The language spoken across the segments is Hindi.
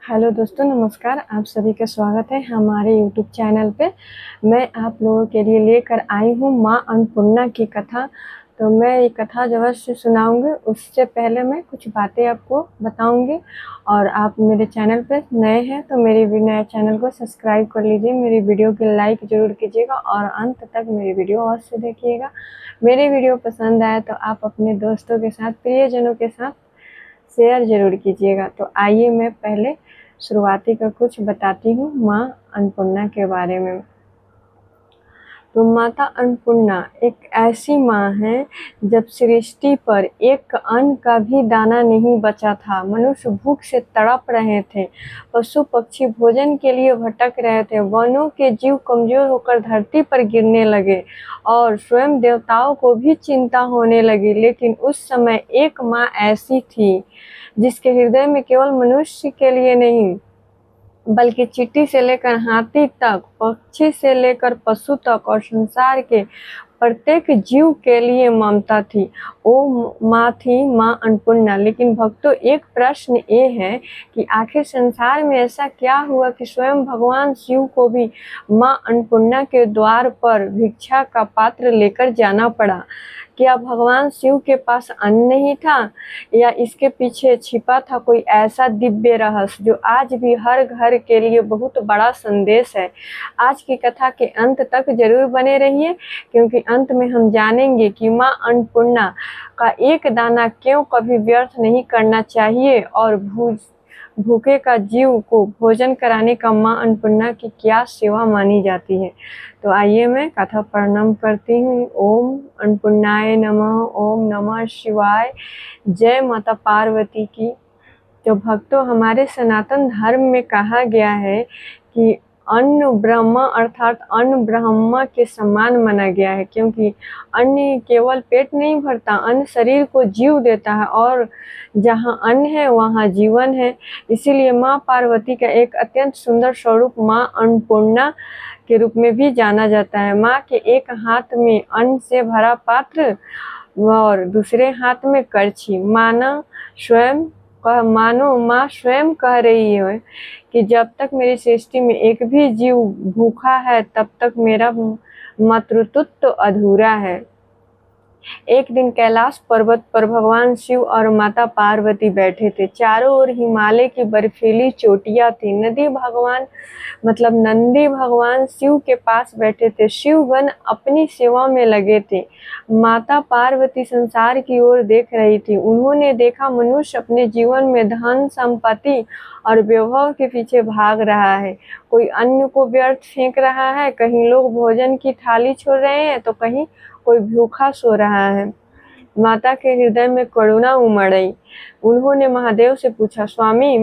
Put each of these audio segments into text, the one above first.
हेलो दोस्तों, नमस्कार। आप सभी का स्वागत है हमारे यूट्यूब चैनल पे। मैं आप लोगों के लिए लेकर आई हूँ माँ अन्नपूर्णा की कथा। तो मैं ये कथा जो है सुनाऊँगी, उससे पहले मैं कुछ बातें आपको बताऊँगी। और आप मेरे चैनल पे नए हैं तो मेरे भी नए चैनल को सब्सक्राइब कर लीजिए, मेरी वीडियो की लाइक ज़रूर कीजिएगा और अंत तक मेरी वीडियो अवश्य देखिएगा। मेरी वीडियो पसंद आए तो आप अपने दोस्तों के साथ, प्रियजनों के साथ शेयर ज़रूर कीजिएगा। तो आइए मैं पहले शुरुआती का कुछ बताती हूँ माँ अन्नपूर्णा के बारे में। तो माता अन्नपूर्णा एक ऐसी माँ है, जब सृष्टि पर एक अन्न का भी दाना नहीं बचा था, मनुष्य भूख से तड़प रहे थे, पशु पक्षी भोजन के लिए भटक रहे थे, वनों के जीव कमजोर होकर धरती पर गिरने लगे और स्वयं देवताओं को भी चिंता होने लगी। लेकिन उस समय एक माँ ऐसी थी जिसके हृदय में केवल मनुष्य के लिए नहीं बल्कि चींटी से लेकर हाथी तक, पक्षी से लेकर पशु तक और संसार के प्रत्येक जीव के लिए ममता थी। वो माँ थी माँ अन्नपूर्णा। लेकिन भक्तों, एक प्रश्न ये है कि आखिर संसार में ऐसा क्या हुआ कि स्वयं भगवान शिव को भी माँ अन्नपूर्णा के द्वार पर भिक्षा का पात्र लेकर जाना पड़ा? क्या भगवान शिव के पास अन्न नहीं था, या इसके पीछे छिपा था कोई ऐसा दिव्य रहस्य जो आज भी हर घर के लिए बहुत बड़ा संदेश है? आज की कथा के अंत तक जरूर बने रहिए, क्योंकि अंत में हम जानेंगे कि माँ अन्नपूर्णा का एक दाना क्यों कभी व्यर्थ नहीं करना चाहिए और भूखे का जीव को भोजन कराने का माँ अन्नपूर्णा की क्या सेवा मानी जाती है। तो आइए मैं कथा प्रणाम करती हूँ। ओम अन्नपूर्णाय नमः। ओम नमः शिवाय। जय माता पार्वती की। तो भक्तों, हमारे सनातन धर्म में कहा गया है कि अन्न ब्रह्म अर्थात अन्न ब्रह्म के समान माना गया है, क्योंकि अन्न केवल पेट नहीं भरता, अन्न शरीर को जीव देता है और जहाँ अन्न है वहाँ जीवन है। इसीलिए माँ पार्वती का एक अत्यंत सुंदर स्वरूप माँ अन्नपूर्णा के रूप में भी जाना जाता है। माँ के एक हाथ में अन्न से भरा पात्र और दूसरे हाथ में करछी। मानो माँ स्वयं कह रही है कि जब तक मेरी सृष्टि में एक भी जीव भूखा है, तब तक मेरा मातृत्व अधूरा है। एक दिन कैलाश पर्वत पर भगवान शिव और माता पार्वती बैठे थे। चारों ओर हिमालय की बर्फीली चोटियां थी। नंदी भगवान शिव के पास बैठे थे। शिवगण अपनी सेवा में लगे थे। माता पार्वती संसार की ओर देख रही थी। उन्होंने देखा मनुष्य अपने जीवन में धन संपत्ति और वैभव के पीछे भाग रहा है। कोई अन्न को व्यर्थ फेंक रहा है, कहीं लोग भोजन की थाली छोड़ रहे हैं तो कहीं कोई भूखा सो रहा है। माता के हृदय में करुणा उमड़ आई। उन्होंने महादेव से पूछा, स्वामी,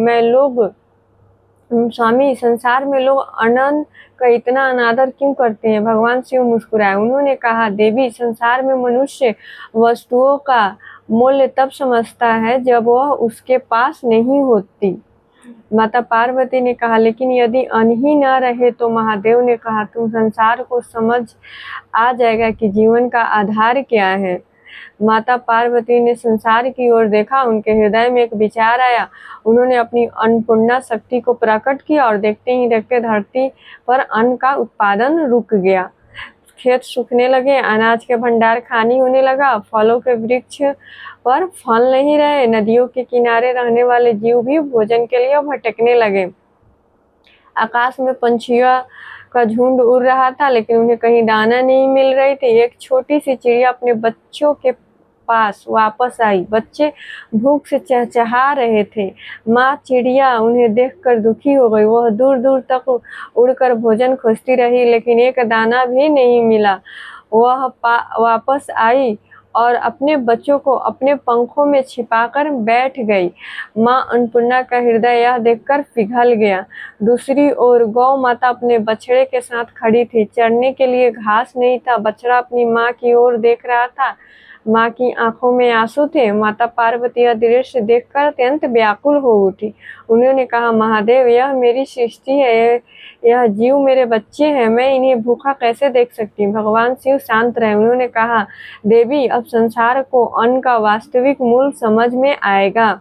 संसार में लोग अन्न का इतना अनादर क्यों करते हैं? भगवान शिव मुस्कुराए। उन्होंने कहा, देवी, संसार में मनुष्य वस्तुओं का मूल्य तब समझता है जब वह उसके पास नहीं होती। माता पार्वती ने कहा, लेकिन यदि अन्न ही न रहे तो? महादेव ने कहा, तुम संसार को समझ आ जाएगा कि जीवन का आधार क्या है। माता पार्वती ने संसार की ओर देखा। उनके हृदय में एक विचार आया। उन्होंने अपनी अन्नपूर्णा शक्ति को प्रकट किया और देखते ही देखते धरती पर अन्न का उत्पादन रुक गया। खेत सूखने लगे, अनाज के भंडार खाली होने लगा, फलों के वृक्ष पर फल नहीं रहे, नदियों के किनारे रहने वाले जीव भी भोजन के लिए भटकने लगे। आकाश में पंछियों का झुंड उड़ रहा था, लेकिन उन्हें कहीं दाना नहीं मिल रही थी। एक छोटी सी चिड़िया अपने बच्चों के पास वापस आई। बच्चे भूख से चहचहा रहे थे। माँ चिड़िया उन्हें देखकर दुखी हो गई। वह दूर दूर तक उड़कर भोजन खोजती रही, लेकिन एक दाना भी नहीं मिला। वह वापस आई और अपने बच्चों को अपने पंखों में छिपाकर बैठ गई। माँ अन्नपूर्णा का हृदय यह देखकर पिघल गया। दूसरी ओर गौ माता अपने बछड़े के साथ खड़ी थी। चरने के लिए घास नहीं था। बछड़ा अपनी माँ की ओर देख रहा था। माँ की आंखों में आंसू थे। माता पार्वती यह दृश्य देखकर अत्यंत व्याकुल हो उठी। उन्होंने कहा, महादेव, यह मेरी सृष्टि है, यह जीव मेरे बच्चे हैं, मैं इन्हें भूखा कैसे देख सकती हूँ? भगवान शिव शांत रहे। उन्होंने कहा, देवी, अब संसार को अन्न का वास्तविक मूल्य समझ में आएगा।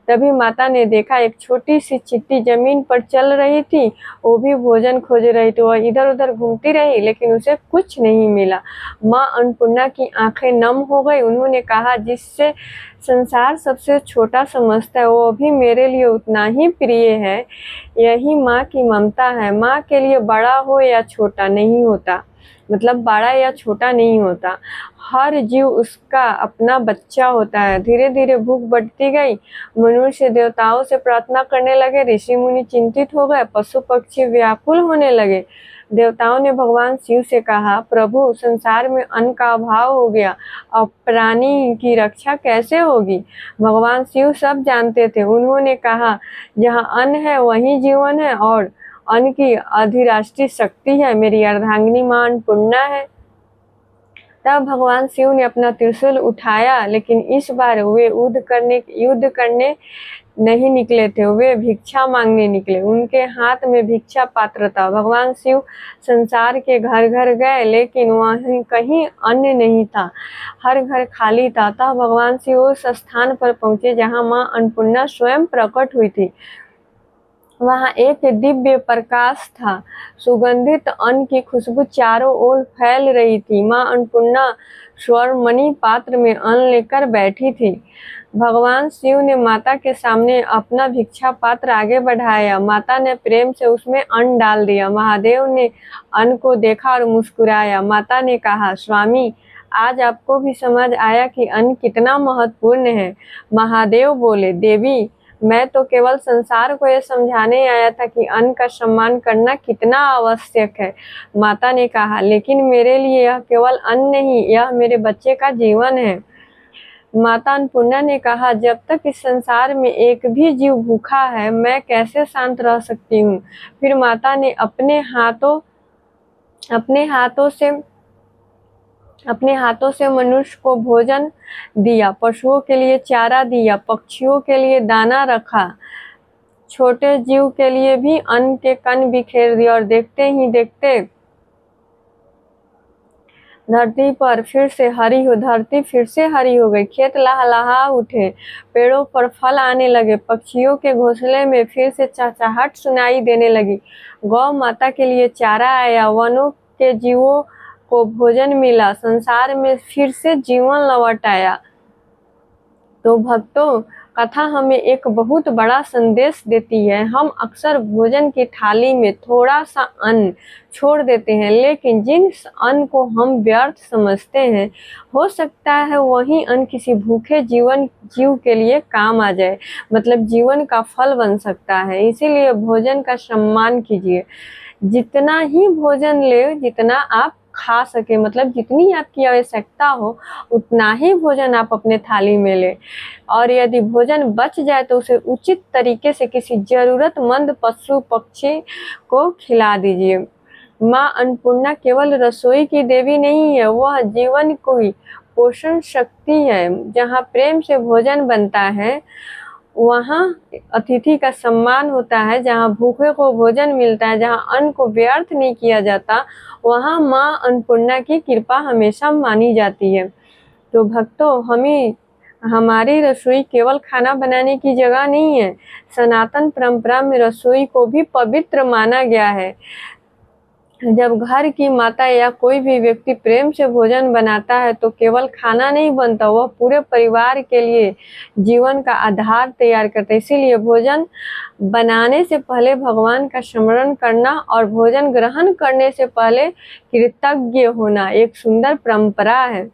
तभी माता ने देखा एक छोटी सी चींटी जमीन पर चल रही थी, वो भी भोजन खोज रही थी। वह इधर उधर घूमती रही लेकिन उसे कुछ नहीं मिला। माँ अन्नपूर्णा की आंखें नम हो गई। उन्होंने कहा, जिससे संसार सबसे छोटा समझता है वो भी मेरे लिए उतना ही प्रिय है। यही माँ की ममता है। माँ के लिए बड़ा हो या छोटा नहीं होता, मतलब बड़ा या छोटा नहीं होता, हर जीव उसका अपना बच्चा होता है। धीरे धीरे भूख बढ़ती गई। मनुष्य देवताओं से प्रार्थना करने लगे, ऋषि मुनि चिंतित हो गए, पशु पक्षी व्याकुल होने लगे। देवताओं ने भगवान शिव से कहा, प्रभु संसार में अन्न का अभाव हो गया, अब प्राणी की रक्षा कैसे होगी। भगवान शिव सब जानते थे। उन्होंने कहा, जहाँ अन्न है वहीं जीवन है और अन्न की अधिराष्ट्रीय शक्ति है मेरी अर्धांगिनी माँ अन्नपूर्णा है। तब भगवान शिव ने अपना त्रिशूल उठाया, लेकिन इस बार वे युद्ध करने नहीं निकले थे, वे भिक्षा मांगने निकले। उनके हाथ में भिक्षा पात्र था। भगवान शिव संसार के घर घर गए लेकिन वहीं कहीं अन्न नहीं था, हर घर खाली था। तब भगवान शिव उस स्थान पर पहुंचे जहां मां अन्नपूर्णा स्वयं प्रकट हुई थी। वहां एक दिव्य प्रकाश था। सुगंधित अन्न की खुशबू चारों ओर फैल रही थी। मां अन्नपूर्णा स्वर्णमणि पात्र में अन्न लेकर बैठी थी। भगवान शिव ने माता के सामने अपना भिक्षा पात्र आगे बढ़ाया। माता ने प्रेम से उसमें अन्न डाल दिया। महादेव ने अन्न को देखा और मुस्कुराया। माता ने कहा, स्वामी, आज आपको भी समझ आया कि अन्न कितना महत्वपूर्ण है। महादेव बोले, देवी, मैं तो केवल संसार को यह समझाने आया था कि अन्न का सम्मान करना कितना आवश्यक है। माता ने कहा, लेकिन मेरे लिए यह केवल अन्न नहीं, यह मेरे बच्चे का जीवन है। माता अन्नपूर्णा ने कहा, जब तक इस संसार में एक भी जीव भूखा है, मैं कैसे शांत रह सकती हूँ। फिर माता ने अपने हाथों से मनुष्य को भोजन दिया, पशुओं के लिए चारा दिया, पक्षियों के लिए दाना रखा, छोटे जीव के लिए भी अन्न के कण बिखेर दिए और देखते ही देखते धरती फिर से हरी हो गई। खेत लहलहा उठे, पेड़ों पर फल आने लगे, पक्षियों के घोंसले में फिर से चहचहाहट सुनाई देने लगी। गौ माता के लिए चारा आया, वनों के जीवों को भोजन मिला, संसार में फिर से जीवन लौट आया। तो भक्तों, कथा हमें एक बहुत बड़ा संदेश देती है। हम अक्सर भोजन की थाली में थोड़ा सा अन्न छोड़ देते हैं, लेकिन जिस अन्न को हम व्यर्थ समझते हैं, हो सकता है वही अन्न किसी भूखे जीव के लिए काम आ जाए, मतलब जीवन का फल बन सकता है। इसीलिए भोजन का सम्मान कीजिए। जितना ही भोजन ले, जितना आप खा सके, मतलब जितनी आपकी आवश्यकता हो उतना ही भोजन आप अपने थाली में ले। और यदि भोजन बच जाए तो उसे उचित तरीके से किसी जरूरतमंद पशु पक्षी को खिला दीजिए। माँ अन्नपूर्णा केवल रसोई की देवी नहीं है, वह जीवन की पोषण शक्ति है। जहाँ प्रेम से भोजन बनता है वहाँ अतिथि का सम्मान होता है, जहाँ भूखे को भोजन मिलता है, जहाँ अन्न को व्यर्थ नहीं किया जाता, वहाँ माँ अन्नपूर्णा की कृपा हमेशा मानी जाती है। तो भक्तों, हमारी रसोई केवल खाना बनाने की जगह नहीं है। सनातन परंपरा में रसोई को भी पवित्र माना गया है। जब घर की माता या कोई भी व्यक्ति प्रेम से भोजन बनाता है तो केवल खाना नहीं बनता, वह पूरे परिवार के लिए जीवन का आधार तैयार करता है। इसीलिए भोजन बनाने से पहले भगवान का स्मरण करना और भोजन ग्रहण करने से पहले कृतज्ञ होना एक सुंदर परंपरा है।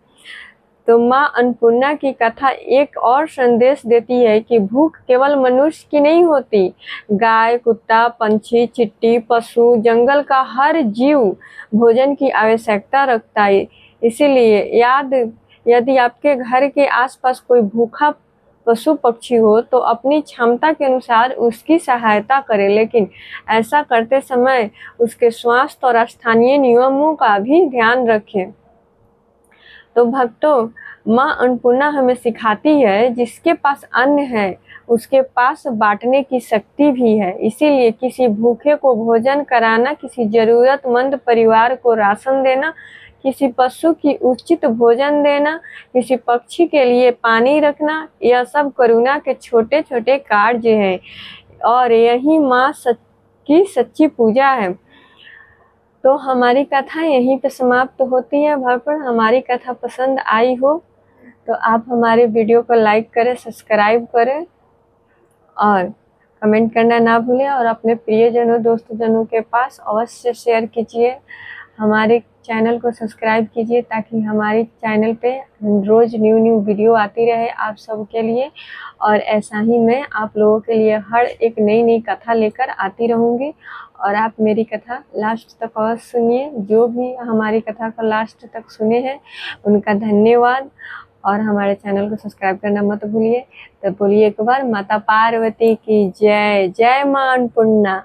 तो माँ अन्नपूर्णा की कथा एक और संदेश देती है कि भूख केवल मनुष्य की नहीं होती। गाय, कुत्ता, पंछी, चींटी, पशु, जंगल का हर जीव भोजन की आवश्यकता रखता है। इसीलिए यदि आपके घर के आसपास कोई भूखा पशु पक्षी हो तो अपनी क्षमता के अनुसार उसकी सहायता करें, लेकिन ऐसा करते समय उसके स्वास्थ्य और स्थानीय नियमों का भी ध्यान रखें। तो भक्तों, माँ अन्नपूर्णा हमें सिखाती है, जिसके पास अन्न है उसके पास बांटने की शक्ति भी है। इसीलिए किसी भूखे को भोजन कराना, किसी जरूरतमंद परिवार को राशन देना, किसी पशु की उचित भोजन देना, किसी पक्षी के लिए पानी रखना, यह सब करुणा के छोटे छोटे कार्य हैं और यही माँ की सच्ची पूजा है। तो हमारी कथा यहीं पे समाप्त होती है। भरपूर हमारी कथा पसंद आई हो तो आप हमारे वीडियो को लाइक करें, सब्सक्राइब करें और कमेंट करना ना भूलें और अपने प्रियजनों, दोस्तजनों के पास अवश्य शेयर कीजिए। हमारे चैनल को सब्सक्राइब कीजिए ताकि हमारे चैनल पे रोज़ न्यू वीडियो आती रहे आप सबके लिए। और ऐसा ही मैं आप लोगों के लिए हर एक नई कथा लेकर आती रहूँगी और आप मेरी कथा लास्ट तक अवश्य सुनिए। जो भी हमारी कथा को लास्ट तक सुने हैं उनका धन्यवाद और हमारे चैनल को सब्सक्राइब करना मत भूलिए। तो बोलिए एक बार, माता पार्वती की जय। जय माँ अन्नपूर्णा।